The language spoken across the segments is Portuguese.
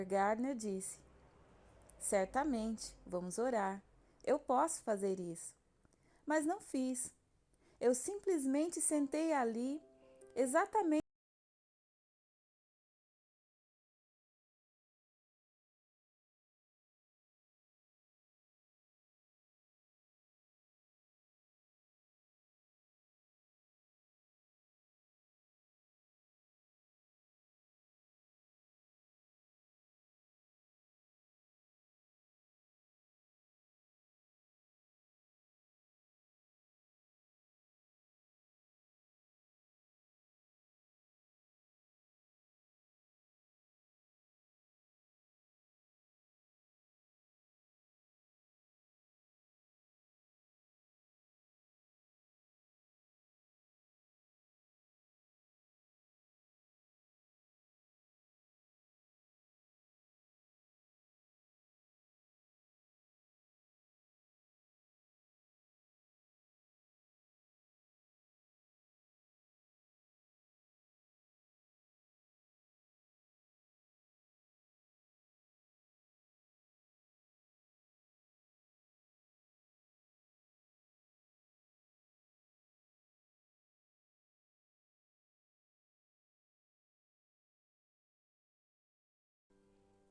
Gardner disse: Certamente, vamos orar. Eu posso fazer isso. Mas não fiz. Eu simplesmente sentei ali, exatamente.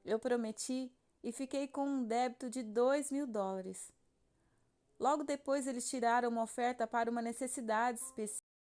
Eu prometi e fiquei com um débito de $2.000. Logo depois, eles tiraram uma oferta para uma necessidade específica.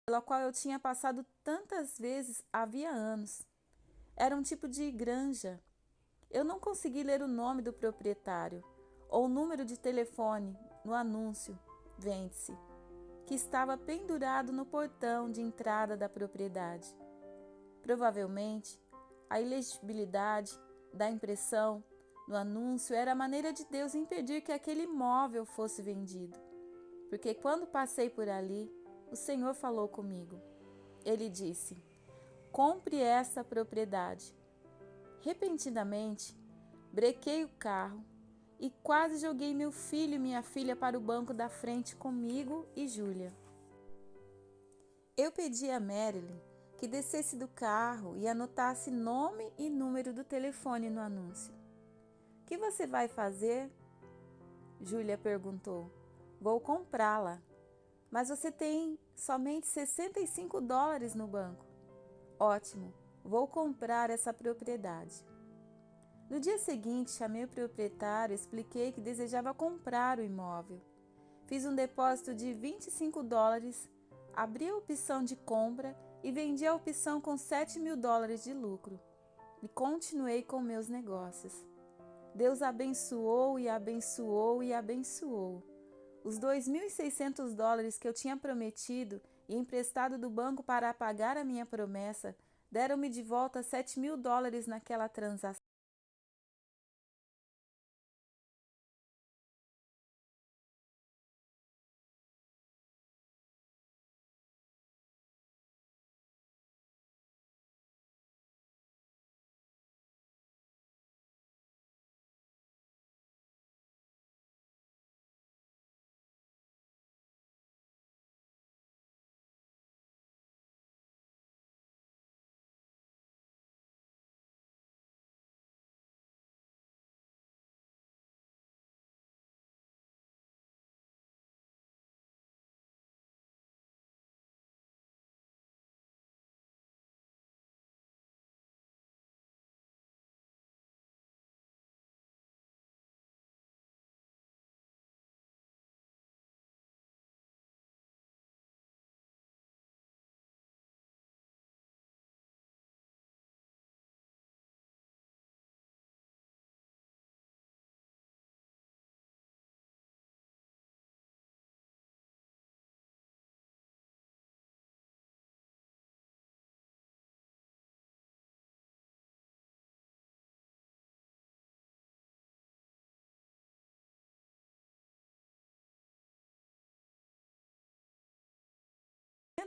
Pela qual eu tinha passado tantas vezes havia anos. Era um tipo de granja. Eu não consegui ler o nome do proprietário ou o número de telefone no anúncio "Vende-se", que estava pendurado no portão de entrada da propriedade. Provavelmente, a ilegibilidade da impressão no anúncio era a maneira de Deus impedir que aquele imóvel fosse vendido. Porque quando passei por ali, o Senhor falou comigo. Ele disse: Compre essa propriedade. Repentinamente, brequei o carro e quase joguei meu filho e minha filha para o banco da frente comigo e Júlia. Eu pedi a Marilyn que descesse do carro e anotasse nome e número do telefone no anúncio. O que você vai fazer? Júlia perguntou. Vou comprá-la. Mas você tem somente $65 no banco. Ótimo, vou comprar essa propriedade. No dia seguinte, chamei o proprietário e expliquei que desejava comprar o imóvel. Fiz um depósito de $25, abri a opção de compra e vendi a opção com $7.000 de lucro. E continuei com meus negócios. Deus abençoou e abençoou e abençoou. Os $2.600 que eu tinha prometido e emprestado do banco para pagar a minha promessa deram-me de volta $7.000 naquela transação.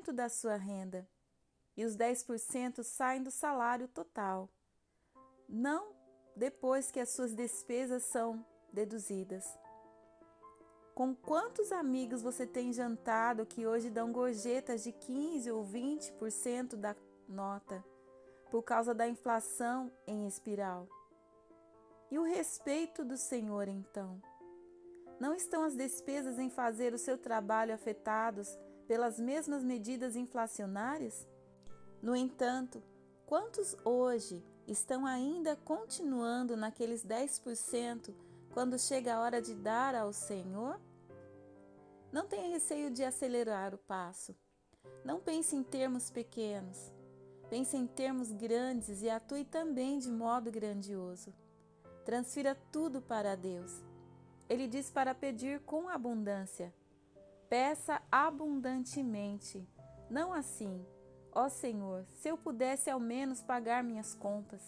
100% da sua renda e os 10% saem do salário total, não depois que as suas despesas são deduzidas. Com quantos amigos você tem jantado que hoje dão gorjetas de 15 ou 20% da nota por causa da inflação em espiral? E o respeito do Senhor, então? Não estão as despesas em fazer o seu trabalho afetados pelas mesmas medidas inflacionárias? No entanto, quantos hoje estão ainda continuando naqueles 10% quando chega a hora de dar ao Senhor? Não tenha receio de acelerar o passo. Não pense em termos pequenos. Pense em termos grandes e atue também de modo grandioso. Transfira tudo para Deus. Ele diz para pedir com abundância. Peça abundantemente. Não assim: ó Senhor, se eu pudesse ao menos pagar minhas contas.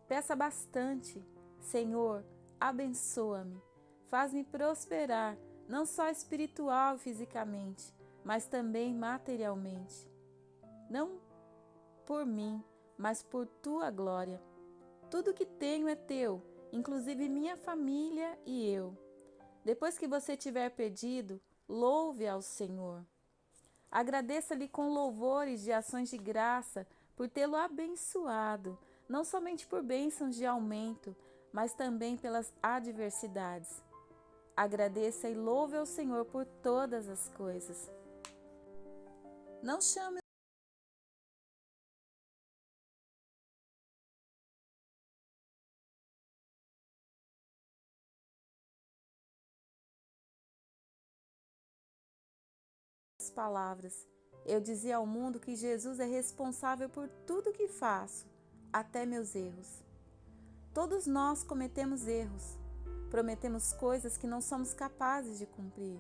Peça bastante. Senhor, abençoa-me. Faz-me prosperar, não só espiritual e fisicamente, mas também materialmente. Não por mim, mas por tua glória. Tudo que tenho é teu, inclusive minha família e eu. Depois que você tiver pedido, louve ao Senhor. Agradeça-lhe com louvores de ações de graça por tê-lo abençoado, não somente por bênçãos de aumento, mas também pelas adversidades. Agradeça e louve ao Senhor por todas as coisas. Não chame as palavras. Eu dizia ao mundo que Jesus é responsável por tudo que faço, até meus erros. Todos nós cometemos erros. Prometemos coisas que não somos capazes de cumprir.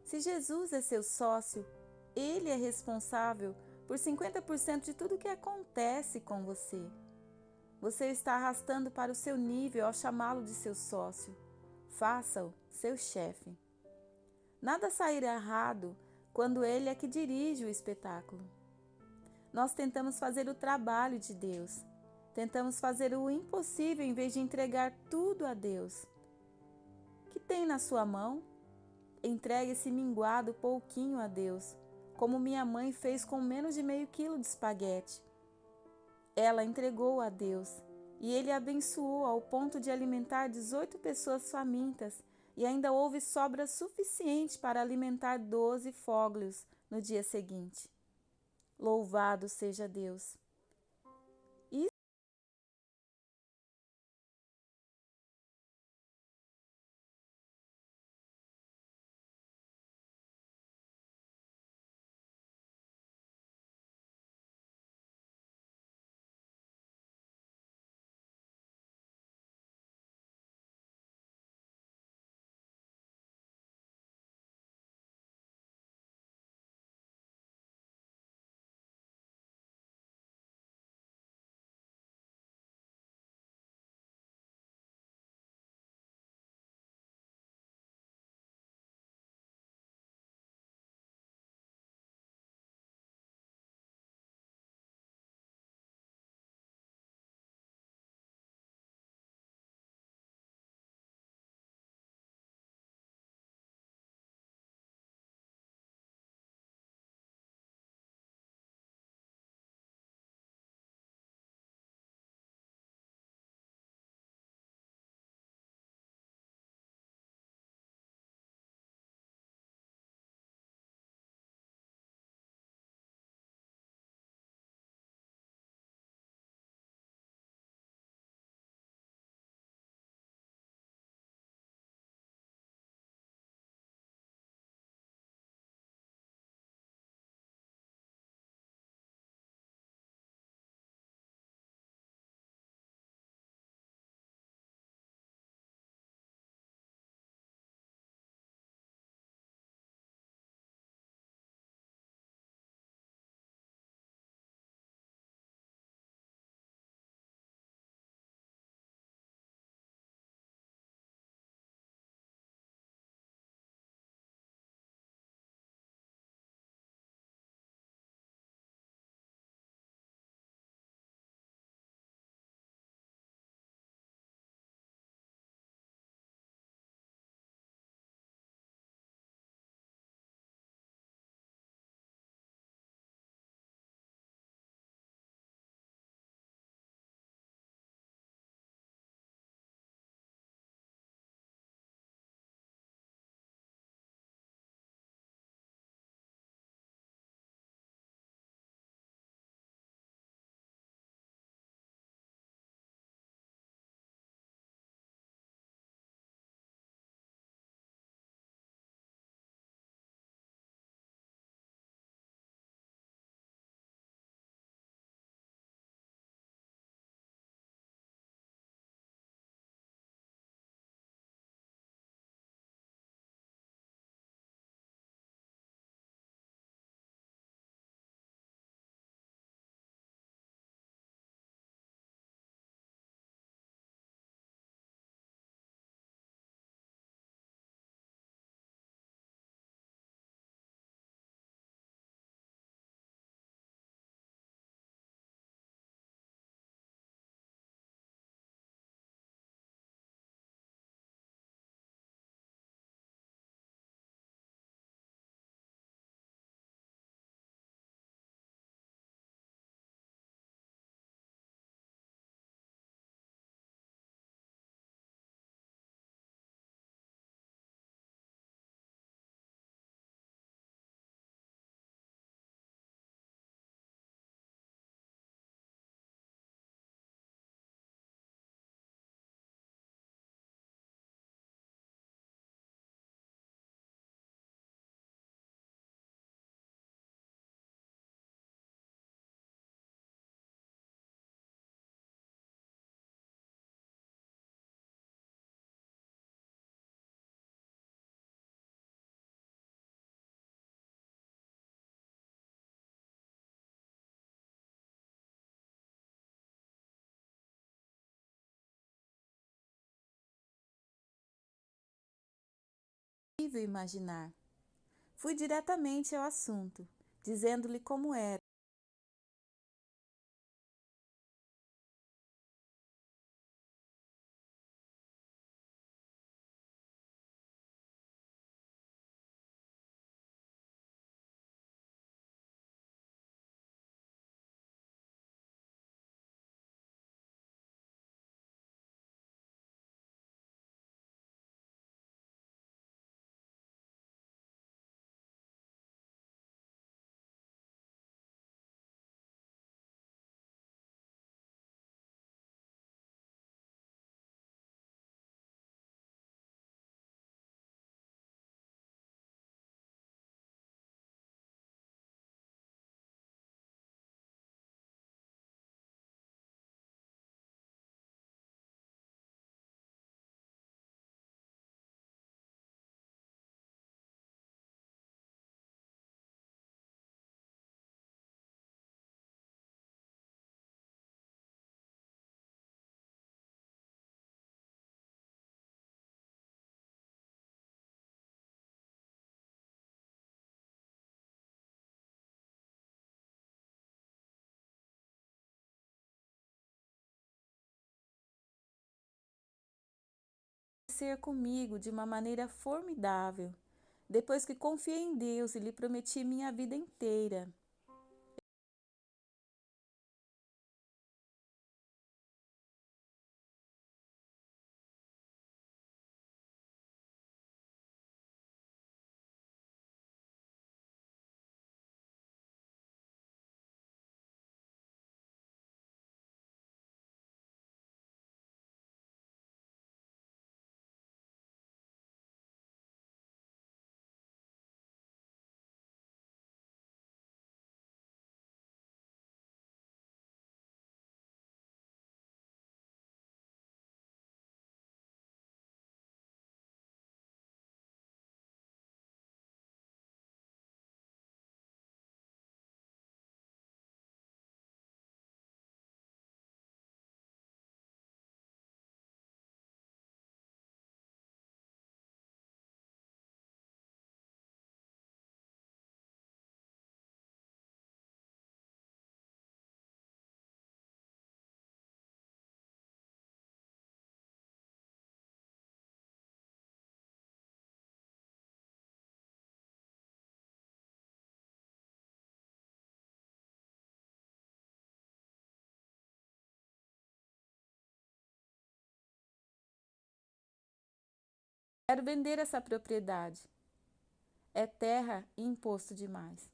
Se Jesus é seu sócio, ele é responsável por 50% de tudo que acontece com você. Você está arrastando para o seu nível ao chamá-lo de seu sócio. Faça-o seu chefe. Nada sairá errado quando ele é que dirige o espetáculo. Nós tentamos fazer o trabalho de Deus. Tentamos fazer o impossível em vez de entregar tudo a Deus. O que tem na sua mão? Entregue esse minguado pouquinho a Deus, como minha mãe fez com menos de meio quilo de espaguete. Ela entregou a Deus e Ele abençoou ao ponto de alimentar 18 pessoas famintas e ainda houve sobra suficiente para alimentar 12 fóglios no dia seguinte. Louvado seja Deus! impossível imaginar. Fui diretamente ao assunto, dizendo-lhe como era. Ser comigo de uma maneira formidável, depois que confiei em Deus e lhe prometi minha vida inteira. Quero vender essa propriedade. É terra e imposto demais.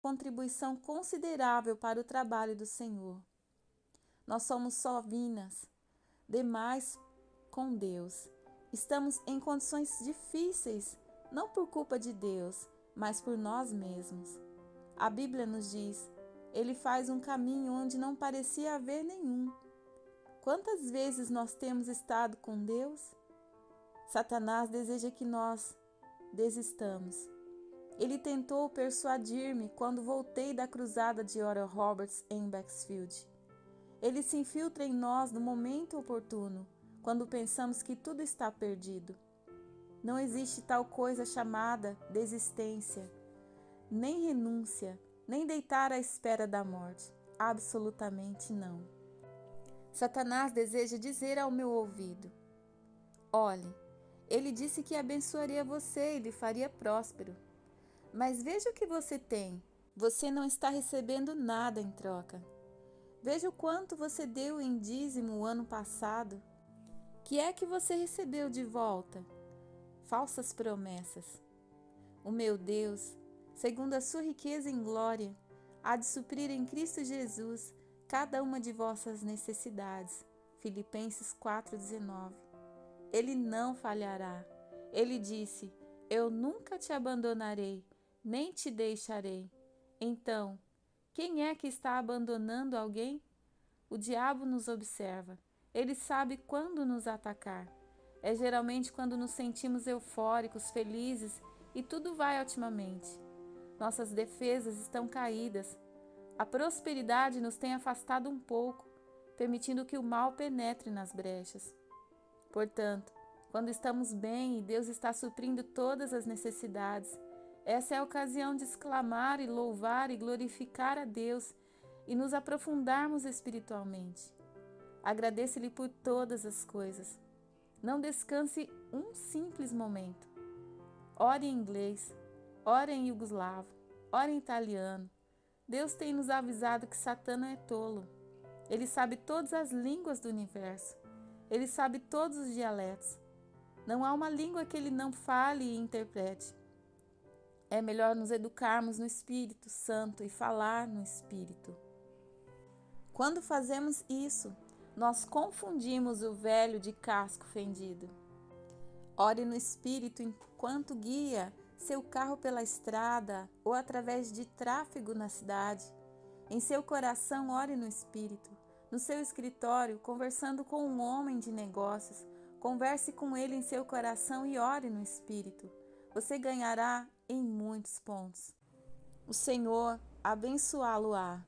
Contribuição considerável para o trabalho do Senhor. Nós somos só vinas, demais com Deus. Estamos em condições difíceis, não por culpa de Deus, mas por nós mesmos. A Bíblia nos diz: Ele faz um caminho onde não parecia haver nenhum. Quantas vezes nós temos estado com Deus? Satanás deseja que nós desistamos. Ele tentou persuadir-me quando voltei da cruzada de Oral Roberts em Bakersfield. Ele se infiltra em nós no momento oportuno, quando pensamos que tudo está perdido. Não existe tal coisa chamada desistência, nem renúncia, nem deitar à espera da morte. Absolutamente não. Satanás deseja dizer ao meu ouvido: olhe, ele disse que abençoaria você e lhe faria próspero. Mas veja o que você tem. Você não está recebendo nada em troca. Veja o quanto você deu em dízimo o ano passado. Que é que você recebeu de volta? Falsas promessas. O meu Deus, segundo a sua riqueza em glória, há de suprir em Cristo Jesus cada uma de vossas necessidades. Filipenses 4,19. Ele não falhará. Ele disse: eu nunca te abandonarei, nem te deixarei. Então, quem é que está abandonando alguém? O diabo nos observa. Ele sabe quando nos atacar. É geralmente quando nos sentimos eufóricos, felizes e tudo vai otimamente. Nossas defesas estão caídas. A prosperidade nos tem afastado um pouco, permitindo que o mal penetre nas brechas. Portanto, quando estamos bem e Deus está suprindo todas as necessidades, essa é a ocasião de exclamar e louvar e glorificar a Deus e nos aprofundarmos espiritualmente. Agradeça-lhe por todas as coisas. Não descanse um simples momento. Ore em inglês, ore em iugoslavo, ore em italiano. Deus tem nos avisado que Satã não é tolo. Ele sabe todas as línguas do universo. Ele sabe todos os dialetos. Não há uma língua que ele não fale e interprete. É melhor nos educarmos no Espírito Santo e falar no Espírito. Quando fazemos isso, nós confundimos o velho de casco fendido. Ore no Espírito enquanto guia seu carro pela estrada ou através de tráfego na cidade. Em seu coração, ore no Espírito. No seu escritório, conversando com um homem de negócios, converse com ele em seu coração e ore no Espírito. Você ganhará em muitos pontos. O Senhor abençoá-lo-á.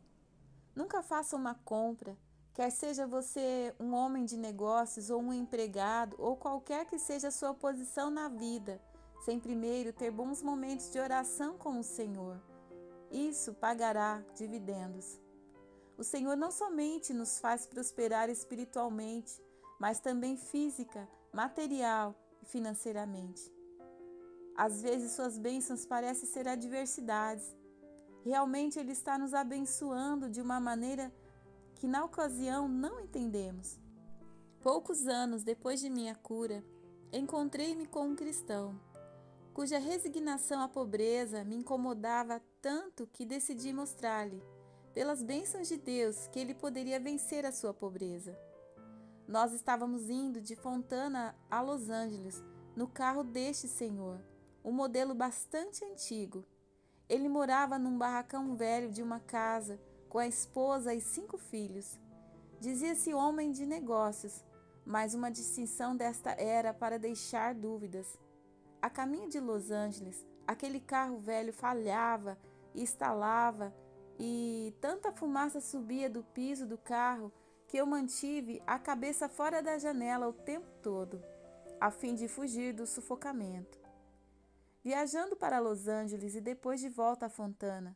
Nunca faça uma compra, quer seja você um homem de negócios ou um empregado ou qualquer que seja a sua posição na vida, sem primeiro ter bons momentos de oração com o Senhor. Isso pagará dividendos. O Senhor não somente nos faz prosperar espiritualmente, mas também física, material e financeiramente. Às vezes suas bênçãos parecem ser adversidades. Realmente Ele está nos abençoando de uma maneira que na ocasião não entendemos. Poucos anos depois de minha cura, encontrei-me com um cristão, cuja resignação à pobreza me incomodava tanto que decidi mostrar-lhe, pelas bênçãos de Deus, que ele poderia vencer a sua pobreza. Nós estávamos indo de Fontana a Los Angeles, no carro deste senhor, um modelo bastante antigo. Ele morava num barracão velho de uma casa, com a esposa e 5 filhos. Dizia-se homem de negócios, mas uma distinção desta era para deixar dúvidas. A caminho de Los Angeles, aquele carro velho falhava e estalava, e tanta fumaça subia do piso do carro que eu mantive a cabeça fora da janela o tempo todo, a fim de fugir do sufocamento. Viajando para Los Angeles e depois de volta a Fontana,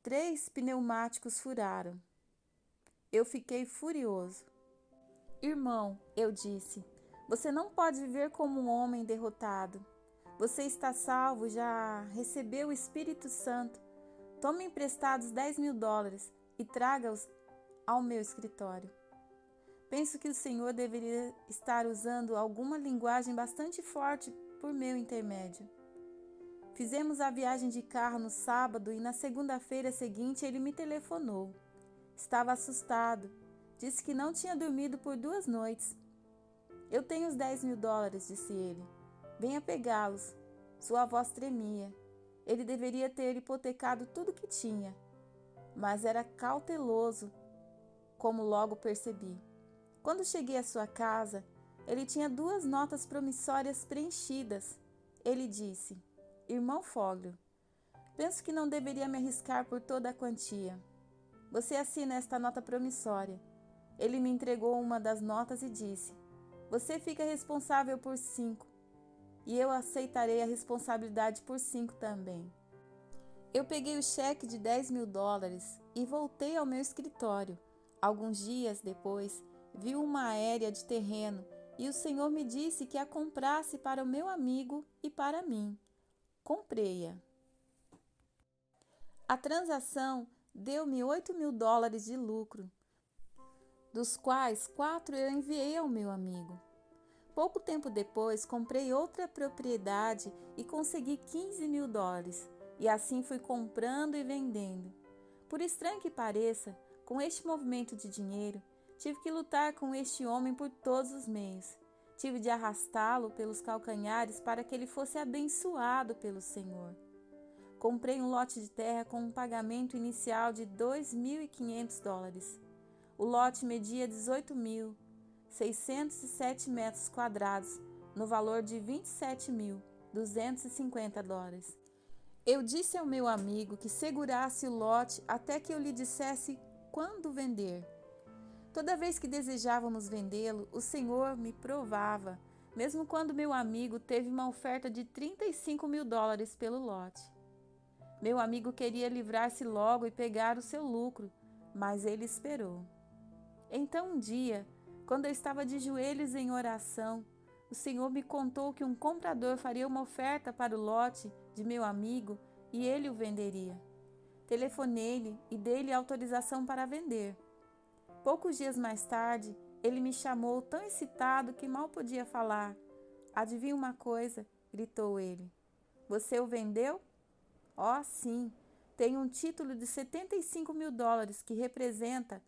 3 pneumáticos furaram. Eu fiquei furioso. Irmão, eu disse, você não pode viver como um homem derrotado. Você está salvo, já recebeu o Espírito Santo. Tome emprestados $10.000 e traga-os ao meu escritório. Penso que o Senhor deveria estar usando alguma linguagem bastante forte por meu intermédio. Fizemos a viagem de carro no sábado e na segunda-feira seguinte ele me telefonou. Estava assustado. Disse que não tinha dormido por 2 noites. Eu tenho os $10.000, disse ele. Venha pegá-los. Sua voz tremia. Ele deveria ter hipotecado tudo que tinha, mas era cauteloso, como logo percebi. Quando cheguei à sua casa, ele tinha 2 notas promissórias preenchidas. Ele disse, irmão Foglio, penso que não deveria me arriscar por toda a quantia. Você assina esta nota promissória. Ele me entregou uma das notas e disse: Você fica responsável por 5, e eu aceitarei a responsabilidade por 5 também. Eu peguei o cheque de $10.000 e voltei ao meu escritório. Alguns dias depois, vi uma aérea de terreno e o Senhor me disse que a comprasse para o meu amigo e para mim. Comprei-a. A transação deu-me $8.000 de lucro, dos quais 4 eu enviei ao meu amigo. Pouco tempo depois, comprei outra propriedade e consegui $15.000, e assim fui comprando e vendendo. Por estranho que pareça, com este movimento de dinheiro, tive que lutar com este homem por todos os meios. Tive de arrastá-lo pelos calcanhares para que ele fosse abençoado pelo Senhor. Comprei um lote de terra com um pagamento inicial de $2.500. O lote media 18.607 metros quadrados, no valor de $27.250. Eu disse ao meu amigo que segurasse o lote até que eu lhe dissesse quando vender. Toda vez que desejávamos vendê-lo, o Senhor me provava, mesmo quando meu amigo teve uma oferta de $35.000 pelo lote. Meu amigo queria livrar-se logo e pegar o seu lucro, mas ele esperou. Então um dia, quando eu estava de joelhos em oração, o Senhor me contou que um comprador faria uma oferta para o lote de meu amigo e ele o venderia. Telefonei-lhe e dei-lhe autorização para vender. Poucos dias mais tarde, ele me chamou tão excitado que mal podia falar. Adivinha uma coisa? Gritou ele. Você o vendeu? Oh, sim. Tem um título de $75.000 que representa